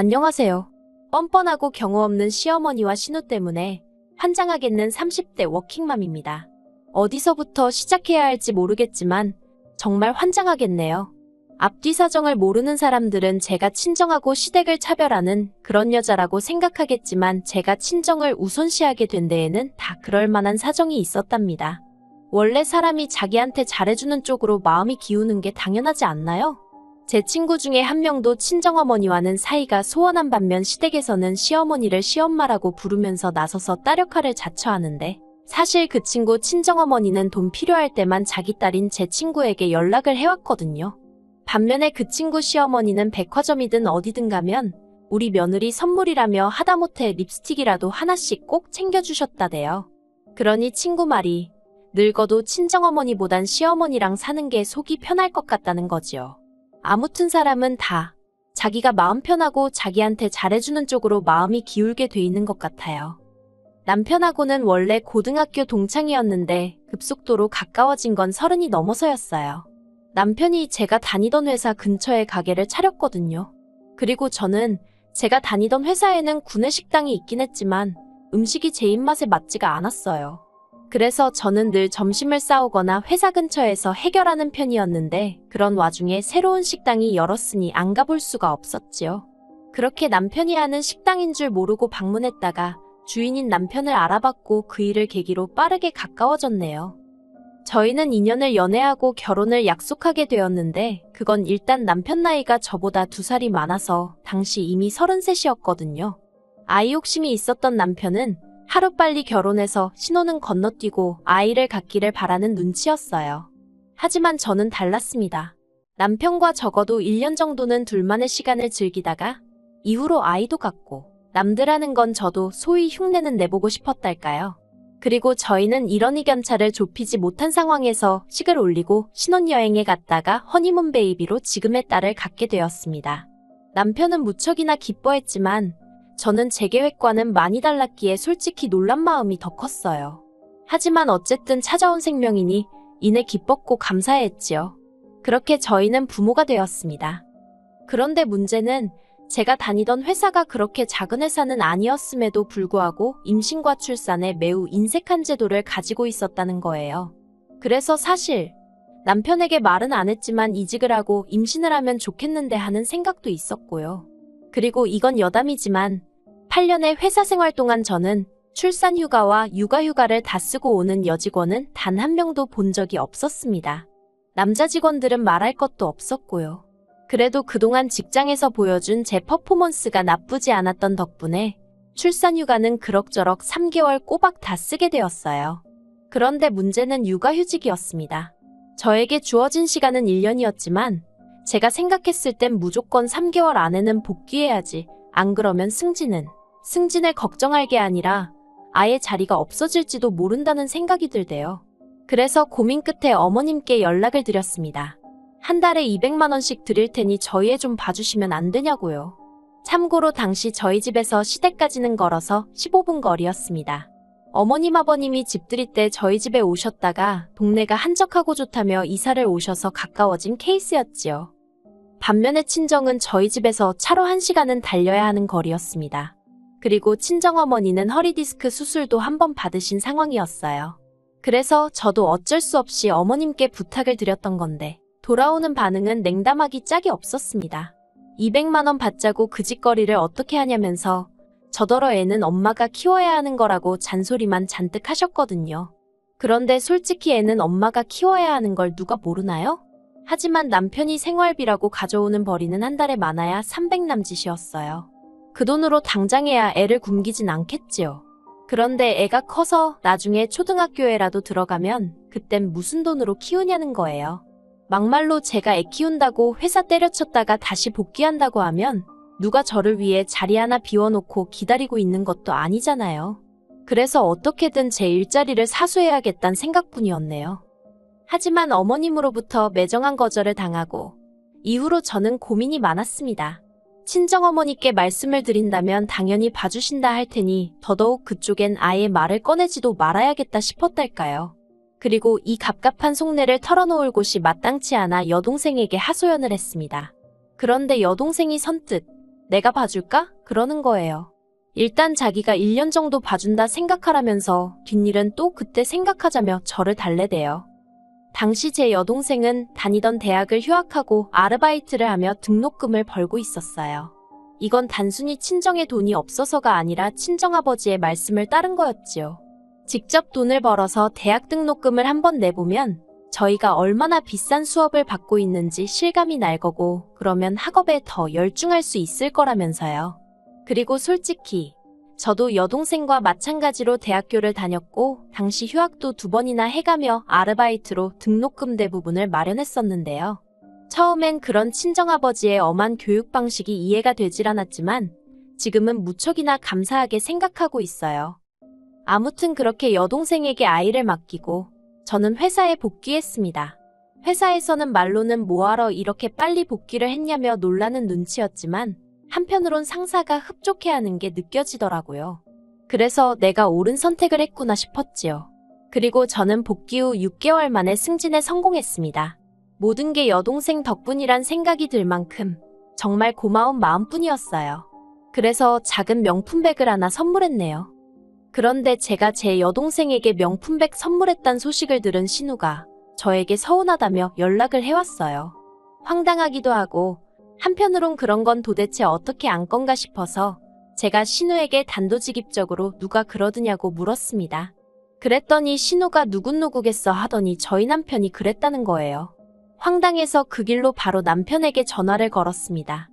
안녕하세요. 뻔뻔하고 경우 없는 시어머니와 신우 때문에 환장하겠는 30대 워킹맘입니다. 어디서부터 시작해야 할지 모르겠지만 정말 환장하겠네요. 앞뒤 사정을 모르는 사람들은 제가 친정하고 시댁을 차별하는 그런 여자라고 생각하겠지만 제가 친정을 우선시하게 된 데에는 다 그럴 만한 사정이 있었답니다. 원래 사람이 자기한테 잘해주는 쪽으로 마음이 기우는 게 당연하지 않나요? 제 친구 중에 한 명도 친정어머니와는 사이가 소원한 반면 시댁에서는 시어머니를 시엄마라고 부르면서 나서서 딸 역할을 자처하는데 사실 그 친구 친정어머니는 돈 필요할 때만 자기 딸인 제 친구에게 연락을 해왔거든요. 반면에 그 친구 시어머니는 백화점이든 어디든 가면 우리 며느리 선물이라며 하다못해 립스틱이라도 하나씩 꼭 챙겨주셨다대요. 그러니 친구 말이 늙어도 친정어머니보단 시어머니랑 사는 게 속이 편할 것 같다는 거지요. 아무튼 사람은 다 자기가 마음 편하고 자기한테 잘해주는 쪽으로 마음이 기울게 돼 있는 것 같아요. 남편하고는 원래 고등학교 동창이었는데 급속도로 가까워진 건 30이 넘어서였어요. 남편이 제가 다니던 회사 근처에 가게를 차렸거든요. 그리고 저는 제가 다니던 회사에는 구내식당이 있긴 했지만 음식이 제 입맛에 맞지가 않았어요. 그래서 저는 늘 점심을 싸우거나 회사 근처에서 해결하는 편이었는데 그런 와중에 새로운 식당이 열었으니 안 가볼 수가 없었지요. 그렇게 남편이 하는 식당인 줄 모르고 방문했다가 주인인 남편을 알아봤고 그 일을 계기로 빠르게 가까워졌네요. 저희는 2년을 연애하고 결혼을 약속하게 되었는데 그건 일단 남편 나이가 저보다 2살이 많아서 당시 이미 33이었거든요. 아이 욕심이 있었던 남편은 하루빨리 결혼해서 신혼은 건너뛰고 아이를 갖기를 바라는 눈치였어요. 하지만 저는 달랐습니다. 남편과 적어도 1년 정도는 둘만의 시간을 즐기다가 이후로 아이도 갖고 남들 하는 건 저도 소위 흉내는 내보고 싶었달까요. 그리고 저희는 이런 이견차를 좁히지 못한 상황에서 식을 올리고 신혼여행에 갔다가 허니문 베이비로 지금의 딸을 갖게 되었습니다. 남편은 무척이나 기뻐했지만 저는 제 계획과는 많이 달랐기에 솔직히 놀란 마음이 더 컸어요. 하지만 어쨌든 찾아온 생명이니 이내 기뻤고 감사했지요. 그렇게 저희는 부모가 되었습니다. 그런데 문제는 제가 다니던 회사가 그렇게 작은 회사는 아니었음에도 불구하고 임신과 출산에 매우 인색한 제도를 가지고 있었다는 거예요. 그래서 사실 남편에게 말은 안 했지만 이직을 하고 임신을 하면 좋겠는데 하는 생각도 있었고요. 그리고 이건 여담이지만 8년의 회사 생활 동안 저는 출산 휴가와 육아 휴가를 다 쓰고 오는 여직원은 단 한 명도 본 적이 없었습니다. 남자 직원들은 말할 것도 없었고요. 그래도 그동안 직장에서 보여준 제 퍼포먼스가 나쁘지 않았던 덕분에 출산 휴가는 그럭저럭 3개월 꼬박 다 쓰게 되었어요. 그런데 문제는 육아휴직이었습니다. 저에게 주어진 시간은 1년이었지만 제가 생각했을 땐 무조건 3개월 안에는 복귀해야지. 안 그러면 승진을 걱정할 게 아니라 아예 자리가 없어질지도 모른다는 생각이 들대요. 그래서 고민 끝에 어머님께 연락을 드렸습니다. 한 달에 200만 원씩 드릴 테니 저희 애 좀 봐주시면 안 되냐고요. 참고로 당시 저희 집에서 시댁까지는 걸어서 15분 거리였습니다. 어머님 아버님이 집들이 때 저희 집에 오셨다가 동네가 한적하고 좋다며 이사를 오셔서 가까워진 케이스였지요. 반면에 친정은 저희 집에서 차로 1시간은 달려야 하는 거리였습니다. 그리고 친정어머니는 허리디스크 수술도 한번 받으신 상황이었어요. 그래서 저도 어쩔 수 없이 어머님께 부탁을 드렸던 건데 돌아오는 반응은 냉담하기 짝이 없었습니다. 200만 원 받자고 그 짓거리를 어떻게 하냐면서 저더러 애는 엄마가 키워야 하는 거라고 잔소리만 잔뜩 하셨거든요. 그런데 솔직히 애는 엄마가 키워야 하는 걸 누가 모르나요? 하지만 남편이 생활비라고 가져오는 벌이는 한 달에 많아야 300 남짓이었어요. 그 돈으로 당장에야 애를 굶기진 않겠지요. 그런데 애가 커서 나중에 초등학교에라도 들어가면 그땐 무슨 돈으로 키우냐는 거예요. 막말로 제가 애 키운다고 회사 때려쳤다가 다시 복귀한다고 하면 누가 저를 위해 자리 하나 비워놓고 기다리고 있는 것도 아니잖아요. 그래서 어떻게든 제 일자리를 사수해야겠다는 생각뿐이었네요. 하지만 어머님으로부터 매정한 거절을 당하고 이후로 저는 고민이 많았습니다. 친정어머니께 말씀을 드린다면 당연히 봐주신다 할 테니 더더욱 그쪽엔 아예 말을 꺼내지도 말아야겠다 싶었달까요. 그리고 이 갑갑한 속내를 털어놓을 곳이 마땅치 않아 여동생에게 하소연을 했습니다. 그런데 여동생이 선뜻 내가 봐줄까? 그러는 거예요. 일단 자기가 1년 정도 봐준다 생각하라면서 뒷일은 또 그때 생각하자며 저를 달래대요. 당시 제 여동생은 다니던 대학을 휴학하고 아르바이트를 하며 등록금을 벌고 있었어요. 이건 단순히 친정에 돈이 없어서가 아니라 친정아버지의 말씀을 따른 거였지요. 직접 돈을 벌어서 대학 등록금을 한번 내보면 저희가 얼마나 비싼 수업을 받고 있는지 실감이 날 거고 그러면 학업에 더 열중할 수 있을 거라면서요. 그리고 솔직히 저도 여동생과 마찬가지로 대학교를 다녔고 당시 휴학도 2번이나 해가며 아르바이트로 등록금 대부분을 마련했었는데요. 처음엔 그런 친정아버지의 엄한 교육 방식이 이해가 되질 않았지만 지금은 무척이나 감사하게 생각하고 있어요. 아무튼 그렇게 여동생에게 아이를 맡기고 저는 회사에 복귀했습니다. 회사에서는 말로는 뭐하러 이렇게 빨리 복귀를 했냐며 놀라는 눈치였지만 한편으론 상사가 흡족해하는 게 느껴지더라고요. 그래서 내가 옳은 선택을 했구나 싶었지요. 그리고 저는 복귀 후 6개월 만에 승진에 성공했습니다. 모든 게 여동생 덕분이란 생각이 들 만큼 정말 고마운 마음뿐이었어요. 그래서 작은 명품백을 하나 선물했네요. 그런데 제가 제 여동생에게 명품백 선물했단 소식을 들은 신우가 저에게 서운하다며 연락을 해왔어요. 황당하기도 하고 한편으론 그런 건 도대체 어떻게 안 건가 싶어서 제가 신우에게 단도직입적으로 누가 그러드냐고 물었습니다. 그랬더니 신우가 누구겠어 하더니 저희 남편이 그랬다는 거예요. 황당해서 그 길로 바로 남편에게 전화를 걸었습니다.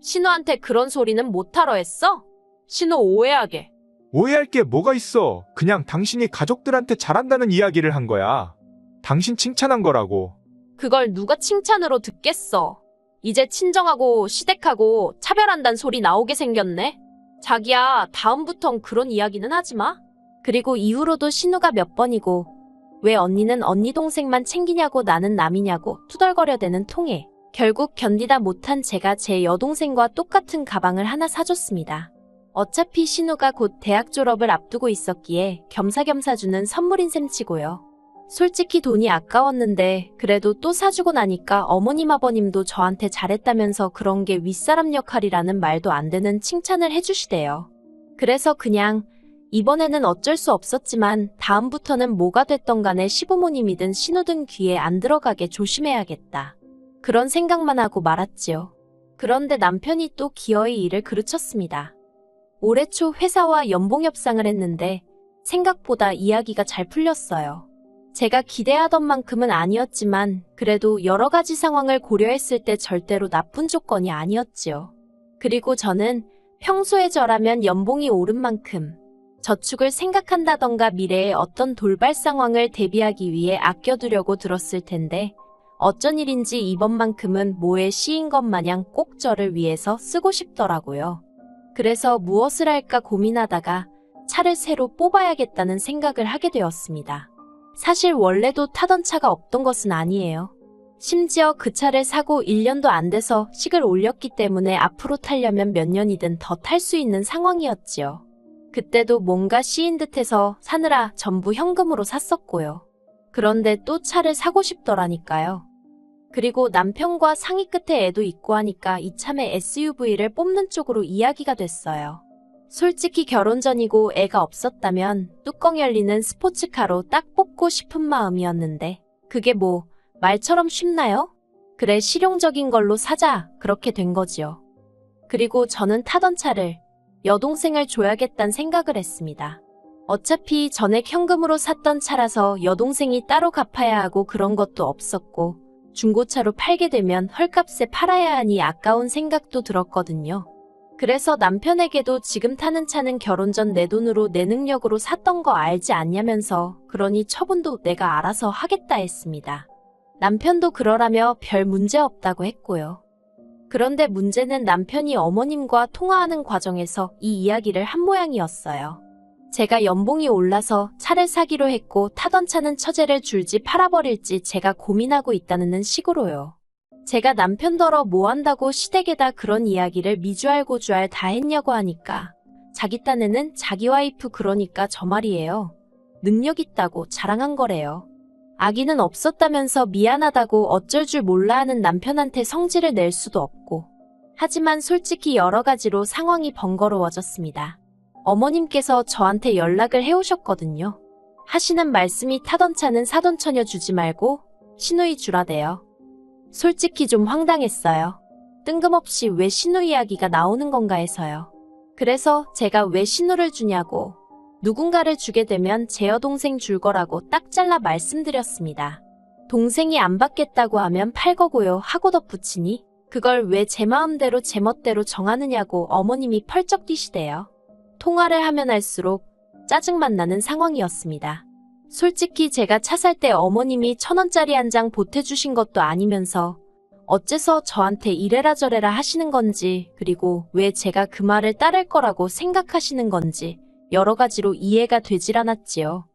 신우한테 그런 소리는 못하러 했어? 신우 오해하게. 오해할 게 뭐가 있어. 그냥 당신이 가족들한테 잘한다는 이야기를 한 거야. 당신 칭찬한 거라고. 그걸 누가 칭찬으로 듣겠어. 이제 친정하고 시댁하고 차별한단 소리 나오게 생겼네. 자기야, 다음부턴 그런 이야기는 하지 마. 그리고 이후로도 신우가 몇 번이고 왜 언니는 언니 동생만 챙기냐고 나는 남이냐고 투덜거려대는 통에 결국 견디다 못한 제가 제 여동생과 똑같은 가방을 하나 사줬습니다. 어차피 신우가 곧 대학 졸업을 앞두고 있었기에 겸사겸사 주는 선물인 셈치고요. 솔직히 돈이 아까웠는데 그래도 또 사주고 나니까 어머님 아버님도 저한테 잘했다면서 그런 게 윗사람 역할이라는 말도 안 되는 칭찬을 해주시대요. 그래서 그냥 이번에는 어쩔 수 없었지만 다음부터는 뭐가 됐던 간에 시부모님이든 신우든 귀에 안 들어가게 조심해야겠다. 그런 생각만 하고 말았지요. 그런데 남편이 또 기어이 일을 그르쳤습니다. 올해 초 회사와 연봉 협상을 했는데 생각보다 이야기가 잘 풀렸어요. 제가 기대하던 만큼은 아니었지만 그래도 여러 가지 상황을 고려했을 때 절대로 나쁜 조건이 아니었지요. 그리고 저는 평소에 저라면 연봉이 오른 만큼 저축을 생각한다던가 미래의 어떤 돌발 상황을 대비하기 위해 아껴두려고 들었을 텐데 어쩐 일인지 이번만큼은 뭐에 씌인 것 마냥 꼭 저를 위해서 쓰고 싶더라고요. 그래서 무엇을 할까 고민하다가 차를 새로 뽑아야겠다는 생각을 하게 되었습니다. 사실 원래도 타던 차가 없던 것은 아니에요. 심지어 그 차를 사고 1년도 안 돼서 식을 올렸기 때문에 앞으로 타려면 몇 년이든 더 탈 수 있는 상황이었지요. 그때도 뭔가 씌인 듯해서 사느라 전부 현금으로 샀었고요. 그런데 또 차를 사고 싶더라니까요. 그리고 남편과 상의 끝에 애도 있고 하니까 이참에 SUV를 뽑는 쪽으로 이야기가 됐어요. 솔직히 결혼 전이고 애가 없었다면 뚜껑 열리는 스포츠카로 딱 뽑고 싶은 마음이었는데 그게 뭐 말처럼 쉽나요? 그래 실용적인 걸로 사자 그렇게 된 거지요. 그리고 저는 타던 차를 여동생을 줘야겠다는 생각을 했습니다. 어차피 전액 현금으로 샀던 차라서 여동생이 따로 갚아야 하고 그런 것도 없었고 중고차로 팔게 되면 헐값에 팔아야 하니 아까운 생각도 들었거든요. 그래서 남편에게도 지금 타는 차는 결혼 전 내 돈으로 내 능력으로 샀던 거 알지 않냐면서 그러니 처분도 내가 알아서 하겠다 했습니다. 남편도 그러라며 별 문제 없다고 했고요. 그런데 문제는 남편이 어머님과 통화하는 과정에서 이 이야기를 한 모양이었어요. 제가 연봉이 올라서 차를 사기로 했고 타던 차는 처제를 줄지 팔아버릴지 제가 고민하고 있다는 식으로요. 제가 남편더러 뭐 한다고 시댁에다 그런 이야기를 미주알고주알 다 했냐고 하니까 자기 딴에는 자기 와이프 그러니까 저 말이에요. 능력 있다고 자랑한 거래요. 아기는 없었다면서 미안하다고 어쩔 줄 몰라 하는 남편한테 성질을 낼 수도 없고 하지만 솔직히 여러 가지로 상황이 번거로워졌습니다. 어머님께서 저한테 연락을 해오셨거든요. 하시는 말씀이 타던 차는 사돈 처녀 주지 말고 시누이 주라대요. 솔직히 좀 황당했어요. 뜬금없이 왜 시누 이야기가 나오는 건가 해서요. 그래서 제가 왜 시누를 주냐고 누군가를 주게 되면 제 여동생 줄 거라고 딱 잘라 말씀드렸습니다. 동생이 안 받겠다고 하면 팔 거고요 하고 덧붙이니 그걸 왜 제 마음대로 제 멋대로 정하느냐고 어머님이 펄쩍 뛰시대요. 통화를 하면 할수록 짜증만 나는 상황이었습니다. 솔직히 제가 차 살 때 어머님이 1,000원짜리 한 장 보태주신 것도 아니면서 어째서 저한테 이래라 저래라 하시는 건지 그리고 왜 제가 그 말을 따를 거라고 생각하시는 건지 여러 가지로 이해가 되질 않았지요.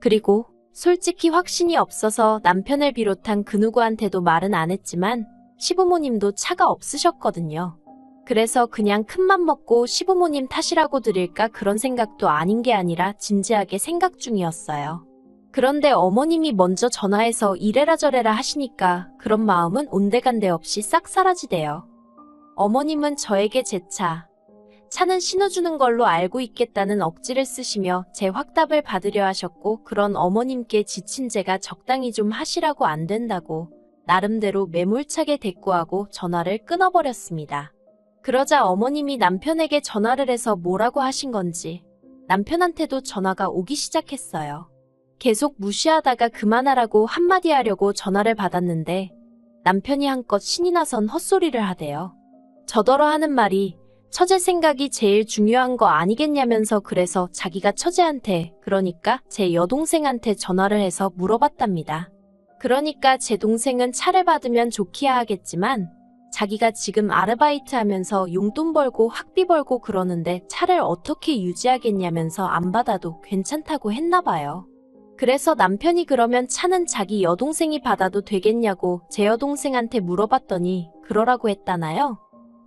그리고 솔직히 확신이 없어서 남편을 비롯한 그 누구한테도 말은 안 했지만 시부모님도 차가 없으셨거든요. 그래서 그냥 큰맘 먹고 시부모님 탓이라고 드릴까 그런 생각도 아닌 게 아니라 진지하게 생각 중이었어요. 그런데 어머님이 먼저 전화해서 이래라 저래라 하시니까 그런 마음은 온데간데 없이 싹 사라지대요. 어머님은 저에게 제 차는 신어주는 걸로 알고 있겠다는 억지를 쓰시며 제 확답을 받으려 하셨고 그런 어머님께 지친 제가 적당히 좀 하시라고 안 된다고 나름대로 매몰차게 대꾸하고 전화를 끊어버렸습니다. 그러자 어머님이 남편에게 전화를 해서 뭐라고 하신 건지 남편한테도 전화가 오기 시작했어요. 계속 무시하다가 그만하라고 한마디 하려고 전화를 받았는데 남편이 한껏 신이 나선 헛소리를 하대요. 저더러 하는 말이 처제 생각이 제일 중요한 거 아니겠냐면서 그래서 자기가 처제한테 그러니까 제 여동생한테 전화를 해서 물어봤답니다. 그러니까 제 동생은 차를 받으면 좋기야 하겠지만 자기가 지금 아르바이트 하면서 용돈 벌고 학비 벌고 그러는데 차를 어떻게 유지하겠냐면서 안 받아도 괜찮다고 했나 봐요. 그래서 남편이 그러면 차는 자기 여동생이 받아도 되겠냐고 제 여동생한테 물어봤더니 그러라고 했다나요?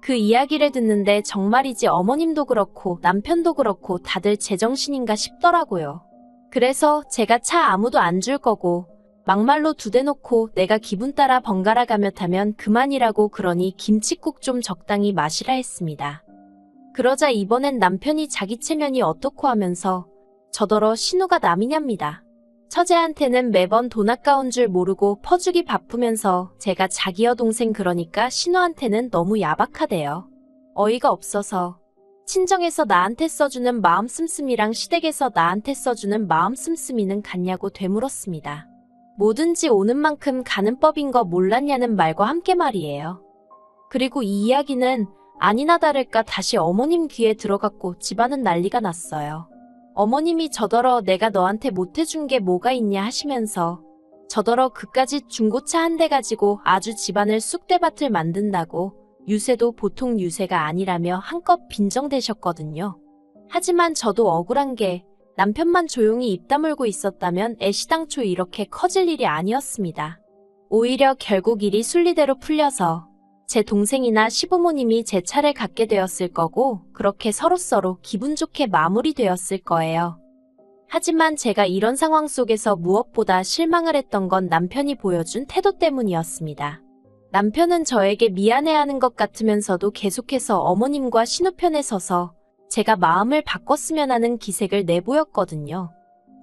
그 이야기를 듣는데 정말이지 어머님도 그렇고 남편도 그렇고 다들 제정신인가 싶더라고요. 그래서 제가 차 아무도 안 줄 거고 막말로 두 대 놓고 내가 기분 따라 번갈아 가며 타면 그만이라고 그러니 김칫국 좀 적당히 마시라 했습니다. 그러자 이번엔 남편이 자기 체면이 어떻고 하면서 저더러 신우가 남이냐입니다. 처제한테는 매번 돈 아까운 줄 모르고 퍼주기 바쁘면서 제가 자기 여동생 그러니까 신우한테는 너무 야박하대요. 어이가 없어서 친정에서 나한테 써주는 마음 씀씀이랑 시댁에서 나한테 써주는 마음 씀씀이는 같냐고 되물었습니다. 뭐든지 오는 만큼 가는 법인 거 몰랐냐는 말과 함께 말이에요. 그리고 이 이야기는 아니나 다를까 다시 어머님 귀에 들어갔고 집안은 난리가 났어요. 어머님이 저더러 내가 너한테 못해준 게 뭐가 있냐 하시면서 저더러 그까짓 중고차 한 대 가지고 아주 집안을 쑥대밭을 만든다고 유세도 보통 유세가 아니라며 한껏 빈정대셨거든요. 하지만 저도 억울한 게 남편만 조용히 입 다물고 있었다면 애시당초 이렇게 커질 일이 아니었습니다. 오히려 결국 일이 순리대로 풀려서 제 동생이나 시부모님이 제 차를 갖게 되었을 거고 그렇게 서로서로 기분 좋게 마무리되었을 거예요. 하지만 제가 이런 상황 속에서 무엇보다 실망을 했던 건 남편이 보여준 태도 때문이었습니다. 남편은 저에게 미안해하는 것 같으면서도 계속해서 어머님과 신우 편에 서서 제가 마음을 바꿨으면 하는 기색을 내보였거든요.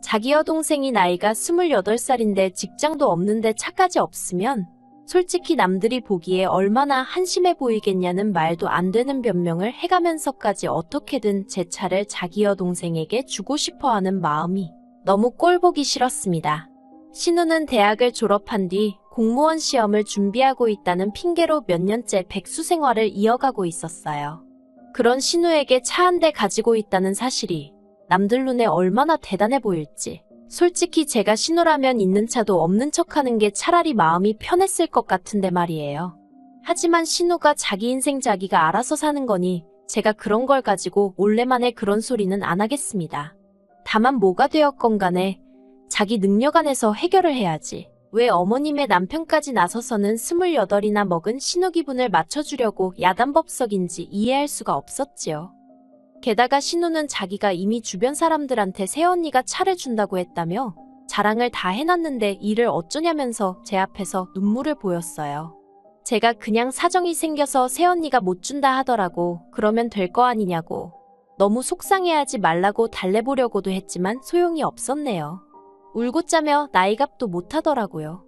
자기 여동생이 나이가 28살인데 직장도 없는데 차까지 없으면 솔직히 남들이 보기에 얼마나 한심해 보이겠냐는 말도 안 되는 변명을 해가면서까지 어떻게든 제 차를 자기 여동생에게 주고 싶어하는 마음이 너무 꼴보기 싫었습니다. 신우는 대학을 졸업한 뒤 공무원 시험을 준비하고 있다는 핑계로 몇 년째 백수 생활을 이어가고 있었어요. 그런 신우에게 차 한 대 가지고 있다는 사실이 남들 눈에 얼마나 대단해 보일지 솔직히 제가 신우라면 있는 차도 없는 척하는 게 차라리 마음이 편했을 것 같은데 말이에요. 하지만 신우가 자기 인생 자기가 알아서 사는 거니 제가 그런 걸 가지고 올래만에 그런 소리는 안 하겠습니다. 다만 뭐가 되었건 간에 자기 능력 안에서 해결을 해야지. 왜 어머님의 남편까지 나서서는 28이나 먹은 신우 기분을 맞춰주려고 야단법석인지 이해할 수가 없었지요. 게다가 신우는 자기가 이미 주변 사람들한테 새언니가 차를 준다고 했다며 자랑을 다 해놨는데 이를 어쩌냐면서 제 앞에서 눈물을 보였어요. 제가 그냥 사정이 생겨서 새언니가 못 준다 하더라고. 그러면 될 거 아니냐고. 너무 속상해하지 말라고 달래보려고도 했지만 소용이 없었네요. 울고 짜며 나이값도 못하더라고요.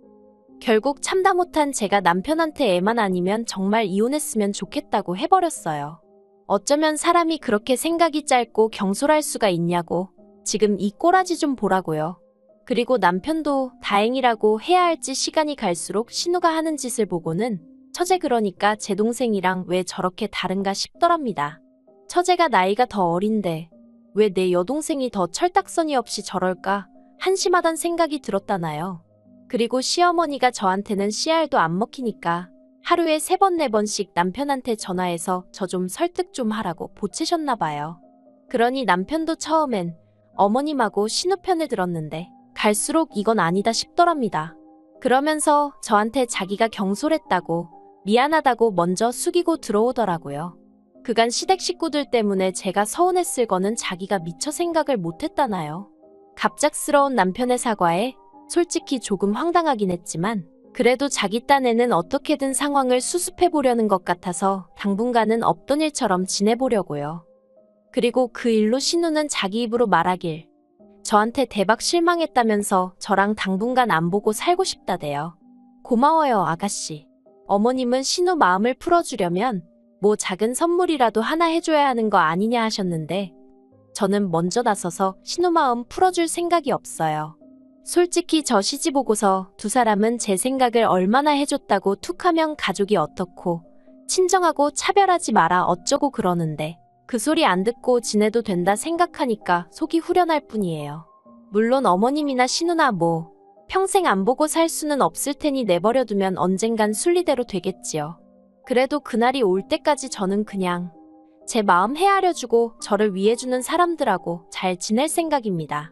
결국 참다 못한 제가 남편한테 애만 아니면 정말 이혼했으면 좋겠다고 해버렸어요. 어쩌면 사람이 그렇게 생각이 짧고 경솔할 수가 있냐고. 지금 이 꼬라지 좀 보라고요. 그리고 남편도 다행이라고 해야 할지 시간이 갈수록 신우가 하는 짓을 보고는 처제 그러니까 제 동생이랑 왜 저렇게 다른가 싶더랍니다. 처제가 나이가 더 어린데 왜 내 여동생이 더 철딱서니 없이 저럴까 한심하단 생각이 들었다나요. 그리고 시어머니가 저한테는 씨알도 안 먹히니까 하루에 3번, 4번씩 남편한테 전화해서 저 좀 설득 좀 하라고 보채셨나 봐요. 그러니 남편도 처음엔 어머님하고 신우 편을 들었는데 갈수록 이건 아니다 싶더랍니다. 그러면서 저한테 자기가 경솔했다고 미안하다고 먼저 숙이고 들어오더라고요. 그간 시댁 식구들 때문에 제가 서운했을 거는 자기가 미처 생각을 못했다나요. 갑작스러운 남편의 사과에 솔직히 조금 황당하긴 했지만 그래도 자기 딴에는 어떻게든 상황을 수습해보려는 것 같아서 당분간은 없던 일처럼 지내보려고요. 그리고 그 일로 신우는 자기 입으로 말하길 저한테 대박 실망했다면서 저랑 당분간 안 보고 살고 싶다대요. 고마워요, 아가씨. 어머님은 신우 마음을 풀어주려면 뭐 작은 선물이라도 하나 해줘야 하는 거 아니냐 하셨는데 저는 먼저 나서서 신우 마음 풀어줄 생각이 없어요. 솔직히 저 시집 오고서 두 사람은 제 생각을 얼마나 해줬다고 툭하면 가족이 어떻고 친정하고 차별하지 마라 어쩌고 그러는데 그 소리 안 듣고 지내도 된다 생각하니까 속이 후련할 뿐이에요. 물론 어머님이나 신우나 뭐 평생 안 보고 살 수는 없을 테니 내버려두면 언젠간 순리대로 되겠지요. 그래도 그날이 올 때까지 저는 그냥 제 마음 헤아려주고 저를 위해주는 사람들하고 잘 지낼 생각입니다.